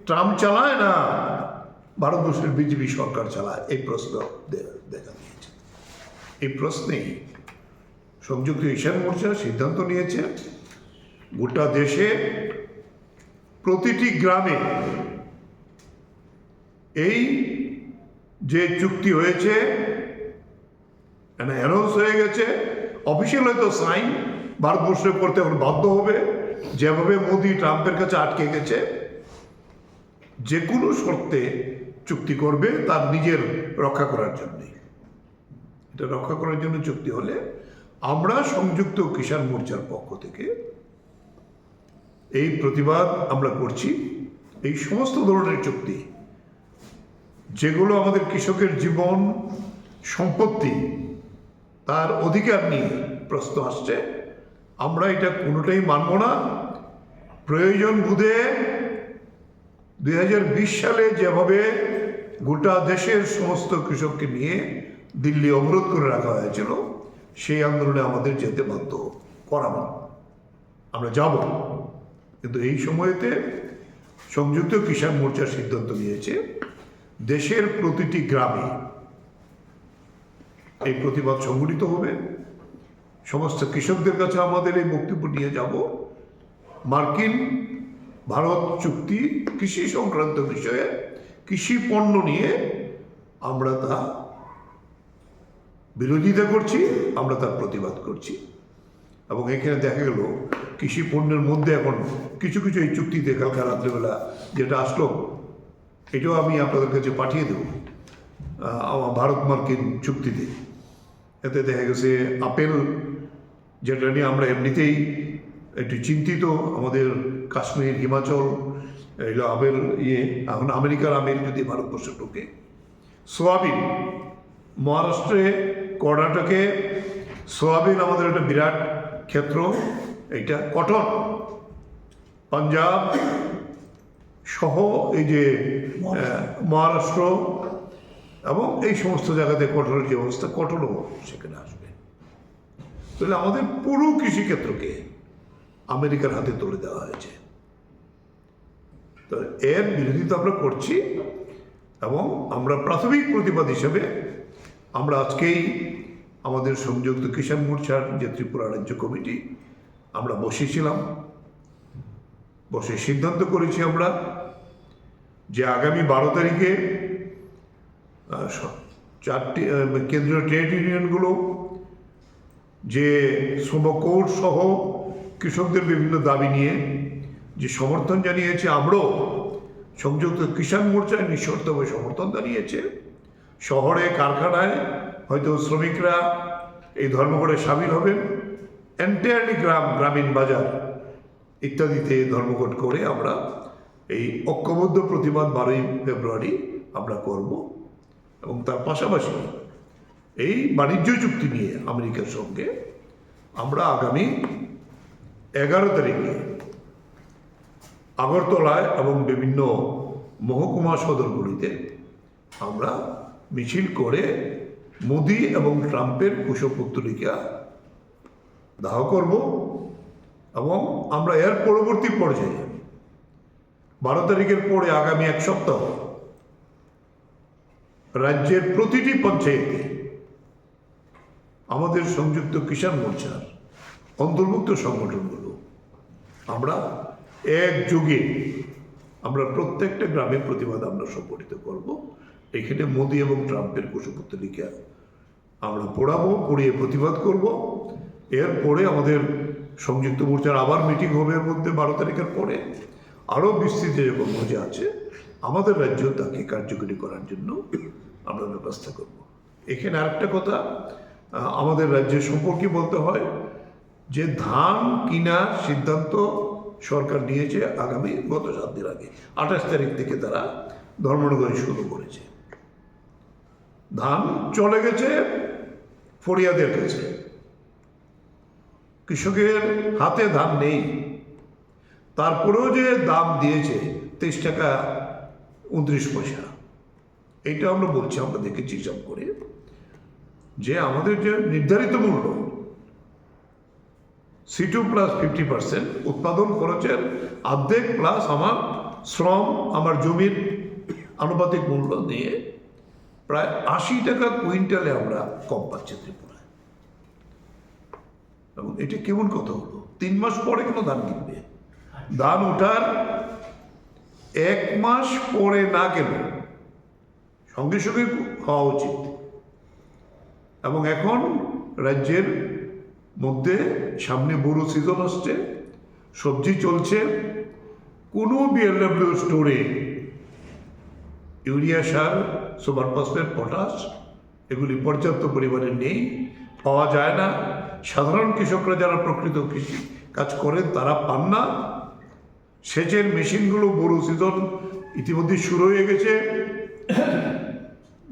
Trump চালায় না ভারতবর্ষের বিজেপি সরকার চালায়, এই প্রশ্ন দেখা দিয়েছে। এই প্রশ্নেই সংযুক্ত কিষাণ মোর্চা সিদ্ধান্ত নিয়েছে গোটা দেশে প্রতিটি গ্রামে এই যে চুক্তি হয়েছে অ্যানাউন্স হয়ে গেছে, অফিসিয়াল হয়তো সাইন ভারতবর্ষে করতে এখন বাধ্য হবে, যেভাবে মোদি ট্রাম্পের কাছে আটকে গেছে, যে কোনো শর্তে চুক্তি করবে তার নিজের রক্ষা করার জন্যে। এটা রক্ষা করার জন্য চুক্তি হলে আমরা সংযুক্ত কিষাণ মোর্চার পক্ষ থেকে এই প্রতিবাদ আমরা করছি। এই সমস্ত ধরনের চুক্তি যেগুলো আমাদের কৃষকের জীবন সম্পত্তি তার অধিকার নিয়ে প্রশ্ন আসছে, আমরা এটা কোনোটাই মানব না। প্রয়োজন বোধে 2020 সালে যেভাবে গোটা দেশের সমস্ত কৃষককে নিয়ে দিল্লি অবরোধ করে রাখা হয়েছিল, সেই আন্দোলনে আমাদের যেতে বাধ্য করাবো, আমরা যাব। কিন্তু এই সময়তে সংযুক্ত কিষাণ মোর্চার সিদ্ধান্ত নিয়েছে দেশের প্রতিটি গ্রামে এই প্রতিবাদ সংগঠিত হবে। সমস্ত কৃষকদের কাছে আমাদের এই বক্তব্য নিয়ে যাব, মার্কিন ভারত চুক্তি কৃষি সংক্রান্ত বিষয়ে কৃষি পণ্য নিয়ে আমরা তা বিরোধিতা করছি, আমরা তার প্রতিবাদ করছি। এবং এখানে দেখা গেল কৃষি পণ্যের মধ্যে এখন কিছু কিছু এই চুক্তিতে কালকে রাত্রেবেলা যেটা আসলো, এটাও আমি আপনাদের কাছে পাঠিয়ে দেব আমার ভারত মার্কিন চুক্তিতে। এতে দেখা গেছে আপেল, যেটা নিয়ে আমরা এমনিতেই একটু চিন্তিত, আমাদের কাশ্মীর হিমাচল এগুলো আপেল এখন আমেরিকার আমের যদি ভারতবর্ষে ঢোকে। সোয়াবিন, মহারাষ্ট্রে কর্ণাটকে সোয়াবিন আমাদের একটা বিরাট ক্ষেত্র। এইটা কটন, পাঞ্জাব সহ এই যে মহারাষ্ট্র এবং এই সমস্ত জায়গাতে কটনের যে অবস্থা, কটনও সেখানে আসবে। তাহলে আমাদের পুরো কৃষিক্ষেত্রকে আমেরিকার হাতে তুলে দেওয়া হয়েছে। তো এর বিরোধিতা আমরা করছি এবং আমরা প্রাথমিক প্রতিবাদ হিসেবে আমরা আজকেই আমাদের সংযুক্ত কিষাণ মোর্চার যে ত্রিপুরা রাজ্য কমিটি আমরা বসেছিলাম, বসে সিদ্ধান্ত করেছি আমরা যে আগামী 12 তারিখে 4টি কেন্দ্রীয় ট্রেড ইউনিয়নগুলো যে শ্রম কোড সহ কৃষকদের বিভিন্ন দাবি নিয়ে যে সমর্থন জানিয়েছে, আমরাও সংযুক্ত কিষাণ মোর্চায় নিঃশর্তভাবে সমর্থন জানিয়েছে। শহরে কারখানায় হয়তো শ্রমিকরা এই ধর্মঘটে সামিল হবেন, এন্টায়ারলি গ্রামীণ বাজার ইত্যাদিতে ধর্মঘট করে আমরা এই ঐক্যবদ্ধ প্রতিবাদ 12ই ফেব্রুয়ারি আমরা করব। এবং তার পাশাপাশি এই বাণিজ্য চুক্তি নিয়ে আমেরিকার সঙ্গে আমরা আগামী 11 তারিখে আগরতলায় এবং বিভিন্ন মহকুমা সদরগুলিতে আমরা মিছিল করে মোদি এবং ট্রাম্পের কুশপুত্তলিকা দাহ করব। এবং আমরা এর পরবর্তী পর্যায়ে 12 তারিখের পরে আগামী 1 সপ্তাহ রাজ্যের প্রতিটি পঞ্চায়েতে আমাদের সংযুক্ত কিষাণ মোর্চার অন্তর্ভুক্ত সংগঠনগুলো আমরা একযোগে আমরা প্রত্যেকটা গ্রামে প্রতিবাদ আমরা সংগঠিত করব। এখানে মোদি এবং ট্রাম্পের কুশপুত্তলিকা আমরা পড়িয়ে প্রতিবাদ করব। এরপরে আমাদের সংযুক্ত মোর্চার আবার মিটিং হবে এর মধ্যে 12 তারিখের পরে। আরও বিস্তৃত যে কর্মসূচি আছে আমাদের রাজ্য তাকে কার্যকরী করার জন্য আমরা ব্যবস্থা করব। এখানে আরেকটা কথা আমাদের রাজ্যের সম্পর্কে বলতে হয় যে ধান কেনার সিদ্ধান্ত সরকার নিয়েছে আগামী গত 7 দিন আগে 28 তারিখ থেকে তারা ধর্মনগরে শুরু করেছে। ধান চলে গেছে ফরিয়াদের কাছে, কৃষকের হাতে ধান নেই। তারপরেও যে দাম দিয়েছে 23 টাকা 29 পয়সা, এইটা আমরা বলছি, আমরা দেখেছি হিসাব করে যে আমাদের যে নির্ধারিত মূল্য C2 প্লাস 50% উৎপাদন খরচের অর্ধেক প্লাস আমার শ্রম, আমার জমির আনুপাতিক মূল্য দিয়ে প্রায় 80 টাকা কুইন্টালে আমরা কম পাচ্ছি ত্রিপুরায়। এবং এটা কেমন কথা হলো? 3 মাস পরে কেন ধান কিনবে? ধান ওঠার 1 মাস পরে না কেন, সঙ্গে সঙ্গে হওয়া উচিত। এবং এখন রাজ্যের মধ্যে সামনে বড় সিজন আসছে, সবজি চলছে, কোনো বিএলডব্লিউ স্টোরে ইউরিয়া সার, সুপার ফসফেট, পটাশ এগুলি পর্যাপ্ত পরিমাণে নেই, পাওয়া যায় না। সাধারণ কৃষকরা যারা প্রকৃত কৃষি কাজ করেন তারা পান না। সেচের মেশিনগুলো বড় সিজন ইতিমধ্যে শুরু হয়ে গেছে।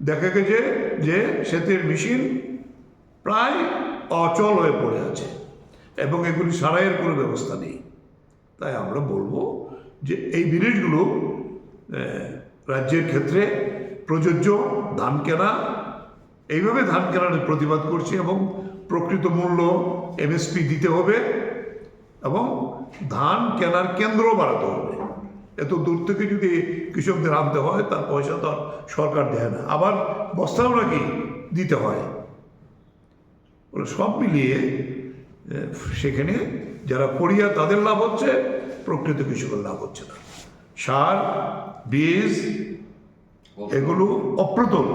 দেখা গেছে যে সেচের মেশিন প্রায় অচল হয়ে পড়ে আছে এবং এগুলি সারাইয়ের কোনো ব্যবস্থা নেই। তাই আমরা বলবো যে এই জিনিসগুলো রাজ্যের ক্ষেত্রে প্রযোজ্য। ধান কেনা, এইভাবে ধান কেনার প্রতিবাদ করছি এবং প্রকৃত মূল্য এমএসপি দিতে হবে এবং ধান কেনার কেন্দ্র বাড়াতে হবে। এত দূর থেকে যদি কৃষকদের আনতে হয় তার পয়সা তো আর সরকার দেয় না, আবার বস্তাও নাকি দিতে হয়। সব মিলিয়ে সেখানে যারা করিয়া তাদের লাভ হচ্ছে, প্রকৃত কৃষকের লাভ হচ্ছে না। সার, বীজ এগুলো অপ্রতুল।